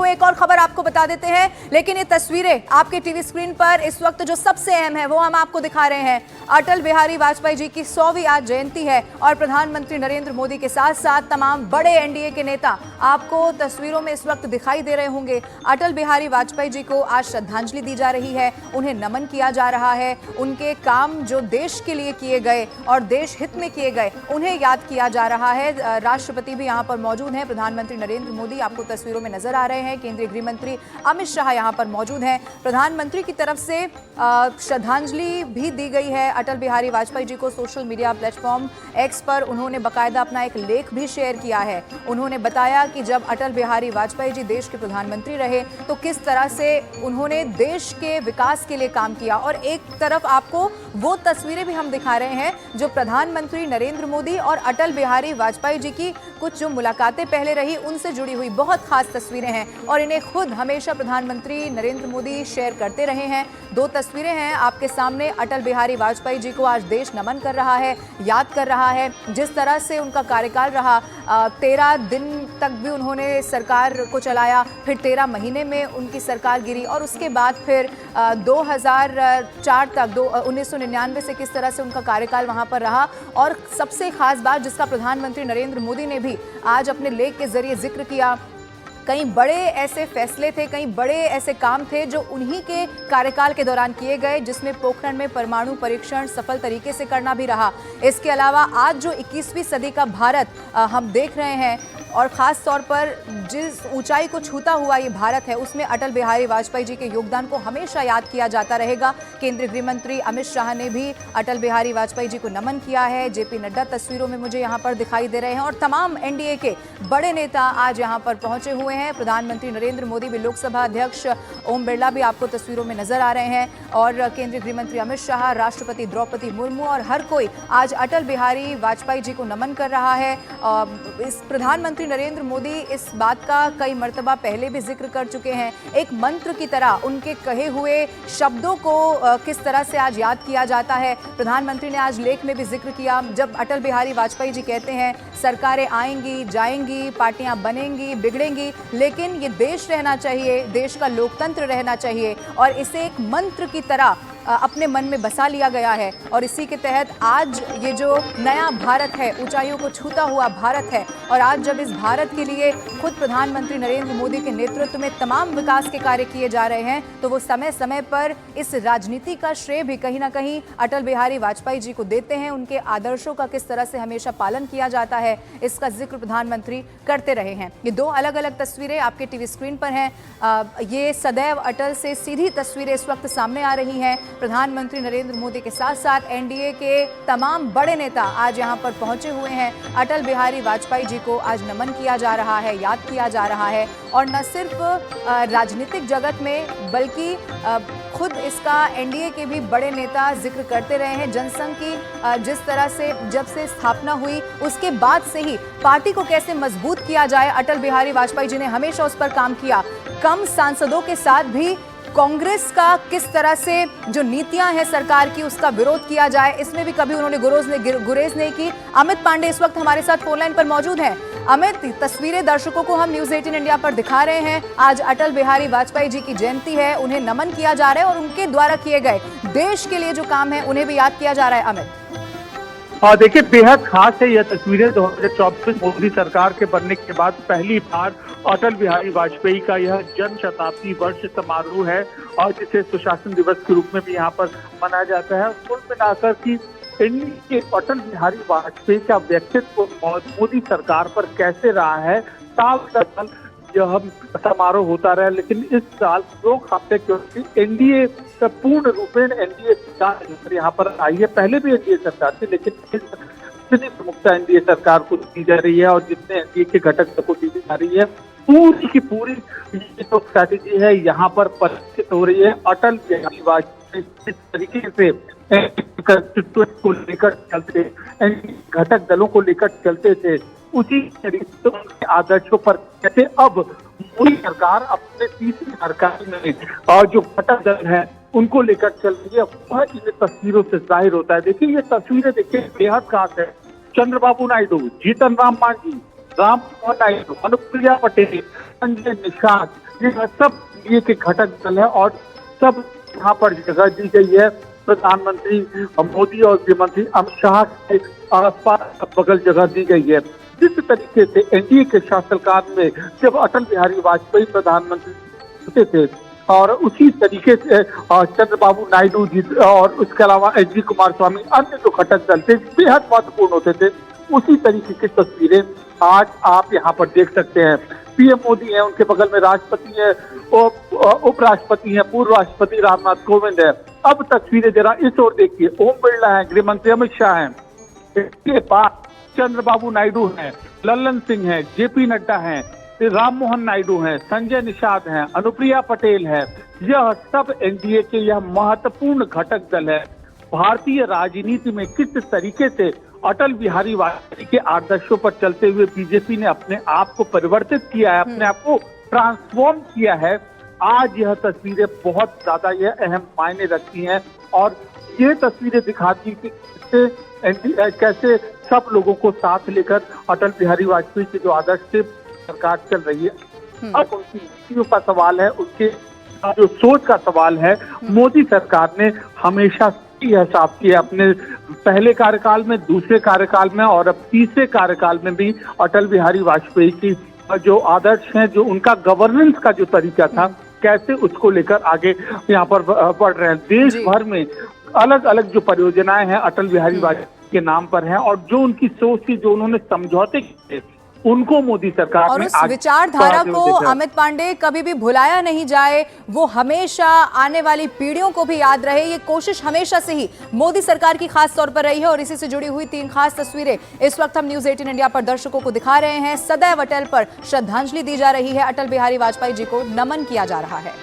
हुए एक और खबर आपको बता देते हैं, लेकिन ये तस्वीरें आपके टीवी स्क्रीन पर इस वक्त जो सबसे अहम है वो हम आपको दिखा रहे हैं। अटल बिहारी वाजपेयी जी की 100वीं आज जयंती है और प्रधानमंत्री नरेंद्र मोदी के साथ साथ तमाम बड़े एनडीए के नेता आपको तस्वीरों में इस वक्त दिखाई दे रहे होंगे। अटल बिहारी वाजपेयी जी को आज श्रद्धांजलि दी जा रही है, उन्हें नमन किया जा रहा है। उनके काम जो देश के लिए किए गए और देश हित में किए गए उन्हें याद किया जा रहा है। राष्ट्रपति भी यहाँ पर मौजूद हैं, प्रधानमंत्री नरेंद्र मोदी आपको तस्वीरों में नजर आ रहे हैं, केंद्रीय गृह मंत्री अमित शाह यहाँ पर मौजूद हैं। प्रधानमंत्री की तरफ से श्रद्धांजलि भी दी गई है अटल बिहारी वाजपेयी जी को। सोशल मीडिया प्लेटफॉर्म एक्स पर उन्होंने बाकायदा अपना एक लेख भी शेयर किया है। उन्होंने बताया कि जब अटल बिहारी वाजपेयी जी देश के प्रधानमंत्री रहे तो किस तरह से उन्होंने देश के विकास के लिए काम किया। और एक तरफ आपको वो तस्वीरें भी हम दिखा रहे हैं जो प्रधानमंत्री नरेंद्र मोदी और अटल बिहारी वाजपेयी जी की कुछ जो मुलाकातें पहले रही उनसे जुड़ी हुई बहुत खास तस्वीरें हैं और इन्हें खुद हमेशा प्रधानमंत्री नरेंद्र मोदी शेयर करते रहे हैं। दो तस्वीरें हैं आपके सामने। अटल बिहारी वाजपेयी जी को आज देश नमन कर रहा है, याद कर रहा है। जिस तरह से उनका कार्यकाल रहा, 13 दिन तक भी उन्होंने सरकार को चलाया, फिर 13 महीने में उनकी सरकार गिरी और उसके बाद फिर 2004 तक 1999 से किस तरह से उनका कार्यकाल वहां पर रहा। और सबसे खास बात जिसका प्रधानमंत्री नरेंद्र मोदी ने भी आज अपने लेख के जरिए जिक्र किया, कई बड़े ऐसे फैसले थे, कई बड़े ऐसे काम थे जो उन्हीं के कार्यकाल के दौरान किए गए, जिसमें पोखरण में परमाणु परीक्षण सफल तरीके से करना भी रहा। इसके अलावा आज जो 21वीं सदी का भारत हम देख रहे हैं और ख़ास तौर पर जिस ऊंचाई को छूता हुआ ये भारत है उसमें अटल बिहारी वाजपेयी जी के योगदान को हमेशा याद किया जाता रहेगा। केंद्रीय गृह मंत्री अमित शाह ने भी अटल बिहारी वाजपेयी जी को नमन किया है। जेपी नड्डा तस्वीरों में मुझे यहाँ पर दिखाई दे रहे हैं और तमाम एनडीए के बड़े नेता आज यहाँ पर पहुंचे हुए हैं। प्रधानमंत्री नरेंद्र मोदी भी, लोकसभा अध्यक्ष ओम बिरला भी आपको तस्वीरों में नजर आ रहे हैं और केंद्रीय गृह मंत्री अमित शाह, राष्ट्रपति द्रौपदी मुर्मू और हर कोई आज अटल बिहारी वाजपेयी जी को नमन कर रहा है। इस प्रधानमंत्री नरेंद्र मोदी इस बात का कई मर्तबा पहले भी जिक्र कर चुके हैं, एक मंत्र की तरह उनके कहे हुए शब्दों को किस तरह से आज याद किया जाता है। प्रधानमंत्री ने आज लेख में भी जिक्र किया, जब अटल बिहारी वाजपेयी जी कहते हैं सरकारें आएंगी जाएंगी, पार्टियां बनेंगी बिगड़ेंगी, लेकिन ये देश रहना चाहिए, देश का लोकतंत्र रहना चाहिए और इसे एक मंत्र की तरह अपने मन में बसा लिया गया है। और इसी के तहत आज ये जो नया भारत है, ऊंचाइयों को छूता हुआ भारत है, और आज जब इस भारत के लिए खुद प्रधानमंत्री नरेंद्र मोदी के नेतृत्व में तमाम विकास के कार्य किए जा रहे हैं तो वो समय समय पर इस राजनीति का श्रेय भी कहीं ना कहीं अटल बिहारी वाजपेयी जी को देते हैं। उनके आदर्शों का किस तरह से हमेशा पालन किया जाता है इसका जिक्र प्रधानमंत्री करते रहे हैं। ये दो अलग अलग तस्वीरें आपके टीवी स्क्रीन पर हैं। ये सदैव अटल से सीधी तस्वीरें इस वक्त सामने आ रही हैं। प्रधानमंत्री नरेंद्र मोदी के साथ साथ एनडीए के तमाम बड़े नेता आज यहां पर पहुंचे हुए हैं। अटल बिहारी वाजपेयी जी को आज नमन किया जा रहा है, याद किया जा रहा है और न सिर्फ राजनीतिक जगत में बल्कि खुद इसका एनडीए के भी बड़े नेता जिक्र करते रहे हैं। जनसंघ की जिस तरह से जब से स्थापना हुई उसके बाद से ही पार्टी को कैसे मजबूत किया जाए, अटल बिहारी वाजपेयी जी ने हमेशा उस पर काम किया। कम सांसदों के साथ भी कांग्रेस का किस तरह से जो नीतियां हैं सरकार की उसका विरोध किया जाए, इसमें भी कभी उन्होंने गुरेज नहीं की। अमित पांडे इस वक्त हमारे साथ फोन लाइन पर मौजूद हैं। अमित, तस्वीरें दर्शकों को हम न्यूज़ 18 इंडिया पर दिखा रहे हैं। आज अटल बिहारी वाजपेयी जी की जयंती है, उन्हें नमन किया जा रहा है और उनके द्वारा किए गए देश के लिए जो काम है उन्हें भी याद किया जा रहा है। अमित, देखिए, बेहद खास है यह तस्वीरें। 2024 मोदी सरकार के बनने के बाद पहली बार अटल बिहारी वाजपेयी का यह जन्म शताब्दी वर्ष समारोह है और जिसे सुशासन दिवस के रूप में भी यहाँ पर मनाया जाता है। कुल मिलाकर की के अटल बिहारी वाजपेयी का व्यक्तित्व मोदी सरकार पर कैसे रहा है, साल दर यह समारोह होता रहा। लेकिन इस साल 2 हफ्ते क्योंकि एनडीए का पूर्ण रूपेण एनडीए सरकार यहाँ पर आई है। पहले भी एनडीए सरकार थी लेकिन इतनी प्रमुखता एनडीए सरकार को दी जा रही है और जितने एनडीए के घटक को दी जा रही है, पूरी की पूरी ये जो स्ट्रैटेजी है यहाँ पर परिचित हो रही है। अटल बिहारी वाजपेयी जिस तरीके से को लेकर चलते, घटक दलों को लेकर चलते थे, उसी तरीके के आदर्शों पर कैसे अब मोदी सरकार अपने तीसरी सरकार में और जो घटक दल है उनको लेकर चल रही है, वह इन तस्वीरों से जाहिर होता है। देखिए, ये तस्वीरें देखिए बेहद खास है। चंद्रबाबू नायडू, जीतन राम मांझी, राम मोहन नायडू, अनुप्रिया पटेल, संजय निषाद, ये सब ये के घटक दल है और सब यहाँ पर जगह दी गई है। प्रधानमंत्री मोदी और गृहमंत्री अमित शाह के आसपास बगल जगह दी गई है। जिस तरीके से एनडीए के शासनकाल में जब अटल बिहारी वाजपेयी प्रधानमंत्री होते थे और उसी तरीके से चंद्रबाबू नायडू जी और उसके अलावा एच.डी. कुमारस्वामी अन्य जो घटक दल थे बेहद महत्वपूर्ण होते थे, उसी तरीके की तस्वीरें आज आप यहाँ पर देख सकते हैं। पीएम मोदी हैं, उनके बगल में राष्ट्रपति हैं, उपराष्ट्रपति हैं, पूर्व राष्ट्रपति रामनाथ कोविंद है। अब तस्वीरें जरा इस ओर देखिए, ओम बिरला हैं, गृह मंत्री अमित शाह हैं, इसके बाद चंद्रबाबू नायडू हैं, लल्लन सिंह हैं, जेपी नड्डा हैं, राम मोहन नायडू हैं, संजय निषाद हैं, अनुप्रिया पटेल है। यह सब एनडीए के यह महत्वपूर्ण घटक दल है। भारतीय राजनीति में किस तरीके से अटल बिहारी वाजपेयी के आदर्शों पर चलते हुए बीजेपी ने अपने आप को परिवर्तित किया है, अपने आप को ट्रांसफॉर्म किया है। आज यह तस्वीरें बहुत ज्यादा यह अहम मायने रखती हैं और ये तस्वीरें दिखाती कि कैसे सब लोगों को साथ लेकर अटल बिहारी वाजपेयी के जो आदर्श से सरकार चल रही है। अब उनकी नीतियों का सवाल है, उसके जो सोच का सवाल है। मोदी सरकार ने हमेशा यह साफ किया अपने पहले कार्यकाल में, दूसरे कार्यकाल में और अब तीसरे कार्यकाल में भी अटल बिहारी वाजपेयी की जो आदर्श हैं, जो उनका गवर्नेंस का जो तरीका था, कैसे उसको लेकर आगे यहाँ पर बढ़ रहे हैं। देश भर में अलग अलग जो परियोजनाएं हैं अटल बिहारी वाजपेयी के नाम पर हैं और जो उनकी सोच थी, जो उन्होंने समझौते किए, उनको मोदी सरकार और ने उस विचारधारा को अमित पांडे कभी भी भुलाया नहीं जाए, वो हमेशा आने वाली पीढ़ियों को भी याद रहे। ये कोशिश हमेशा से ही मोदी सरकार की खास तौर पर रही है और इसी से जुड़ी हुई 3 खास तस्वीरें इस वक्त हम न्यूज 18 इंडिया पर दर्शकों को दिखा रहे हैं। सदैव अटल पर श्रद्धांजलि दी जा रही है, अटल बिहारी वाजपेयी जी को नमन किया जा रहा है।